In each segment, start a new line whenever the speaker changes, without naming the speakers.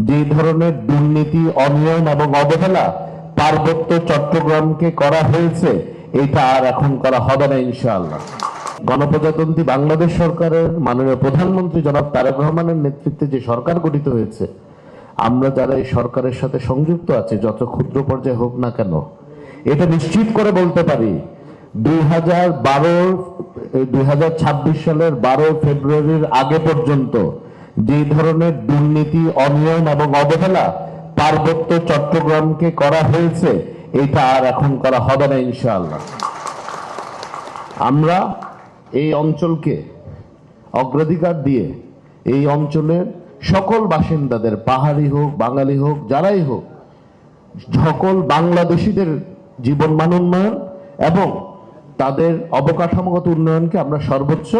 যে ধরনের দুর্নীতি, অনিয়ম এবং অবহেলা পার্বত্য চট্টগ্রামকে করা হয়েছে, এটা আর এখন করা হবে না ইনশাআল্লাহ। গণপ্রজাতন্ত্রী বাংলাদেশ সরকারের মাননীয় প্রধানমন্ত্রী জনাব তারেক রহমানের নেতৃত্বে যে সরকার গঠিত হয়েছে, আমরা যারা এই সরকারের সাথে সংযুক্ত আছে, যত ক্ষুদ্র পর্যায়ে হোক না কেন, এটা নিশ্চিত করে বলতে পারি 2026 সালের 12 ফেব্রুয়ারির আগে পর্যন্ত যে ধরনের দুর্নীতি, অনিয়ম এবং অবহেলা পার্বত্য চট্টগ্রামকে করা হয়েছে, এটা আর এখন করা হবে না ইনশাআল্লাহ। আমরা এই অঞ্চলকে অগ্রাধিকার দিয়ে এই অঞ্চলের সকল বাসিন্দাদের, পাহাড়ি হোক, বাঙালি হোক, যারাই হোক, সকল বাংলাদেশিদের জীবনমান উন্নয়ন এবং তাদের অবকাঠামোগত উন্নয়নকে আমরা সর্বোচ্চ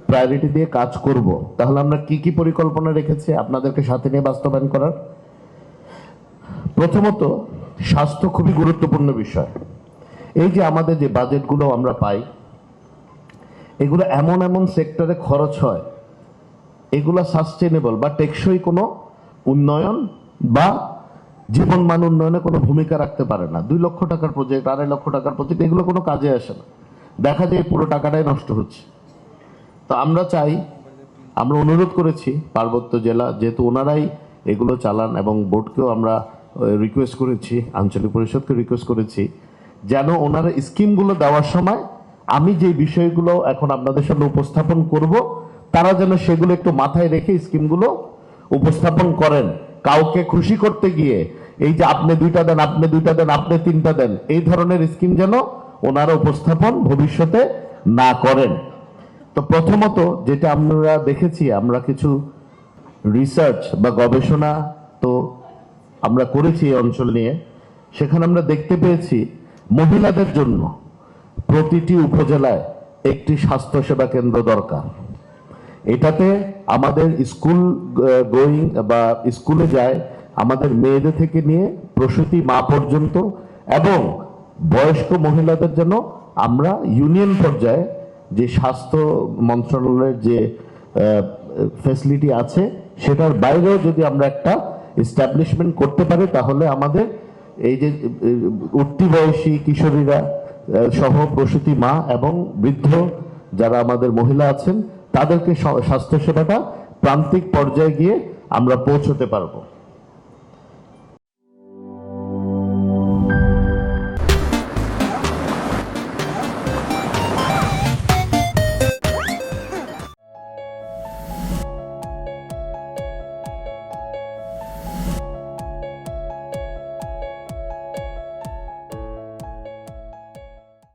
প্রায়োরিটি দিয়ে কাজ করব। তাহলে আমরা কি কি পরিকল্পনা রেখেছি আপনাদেরকে সাথে নিয়ে বাস্তবায়ন করার? প্রথমত, স্বাস্থ্য খুবই গুরুত্বপূর্ণ বিষয়। এই যে আমাদের যে বাজেটগুলো আমরা পাই, এগুলো এমন এমন সেক্টরে খরচ হয়, এগুলো সাস্টেনেবল বা টেকসই কোনো উন্নয়ন বা জীবনমান উন্নয়নে কোনো ভূমিকা রাখতে পারে না। 2 লক্ষ টাকার প্রজেক্ট, 2.5 লক্ষ টাকার প্রজেক্ট, এগুলো কোনো কাজে আসে না। দেখা যায় পুরো টাকাটাই নষ্ট হচ্ছে। তো আমরা চাই, আমরা অনুরোধ করেছি পার্বত্য জেলা, যেহেতু ওনারাই এগুলো চালান, এবং বোর্ডকেও আমরা রিকোয়েস্ট করেছি, আঞ্চলিক পরিষদকে রিকোয়েস্ট করেছি, যেন ওনারা স্কিমগুলো দেওয়ার সময় আমি যে বিষয়গুলো এখন আপনাদের সামনে উপস্থাপন করব, তারা যেন সেগুলো একটু মাথায় রেখে স্কিমগুলো উপস্থাপন করেন। কাউকে খুশি করতে গিয়ে এই যে আপনি 2টা দেন, আপনি 2টা দেন, আপনি 3টা দেন, এই ধরনের স্কিম যেন ওনারা উপস্থাপন ভবিষ্যতে না করেন। তো প্রথমত যেটা আমরা দেখেছি, আমরা কিছু রিসার্চ বা গবেষণা তো আমরা করেছি এই অঞ্চল নিয়ে। সেখানে আমরা দেখতে পেয়েছি মহিলাদের জন্য প্রতিটি উপজেলায় একটি স্বাস্থ্যসেবা কেন্দ্র দরকার। এটাতে আমাদের স্কুল গোয়িং বা স্কুলে যায় আমাদের মেয়েদের থেকে নিয়ে প্রসূতি মা পর্যন্ত, এবং বয়স্ক মহিলাদের জন্য আমরা ইউনিয়ন পর্যায়ে যে স্বাস্থ্য মন্ত্রণালয়ের যে ফ্যাসিলিটি আছে, সেটার বাইরেও যদি আমরা একটা এস্টাবলিশমেন্ট করতে পারি, তাহলে আমাদের এই যে উঠতি বয়সী কিশোরীরা সহ প্রসূতি মা এবং বৃদ্ধ যারা আমাদের মহিলা আছেন, তাদেরকে স্বাস্থ্যসেবাটা প্রান্তিক পর্যায়ে গিয়ে আমরা পৌঁছতে পারবো।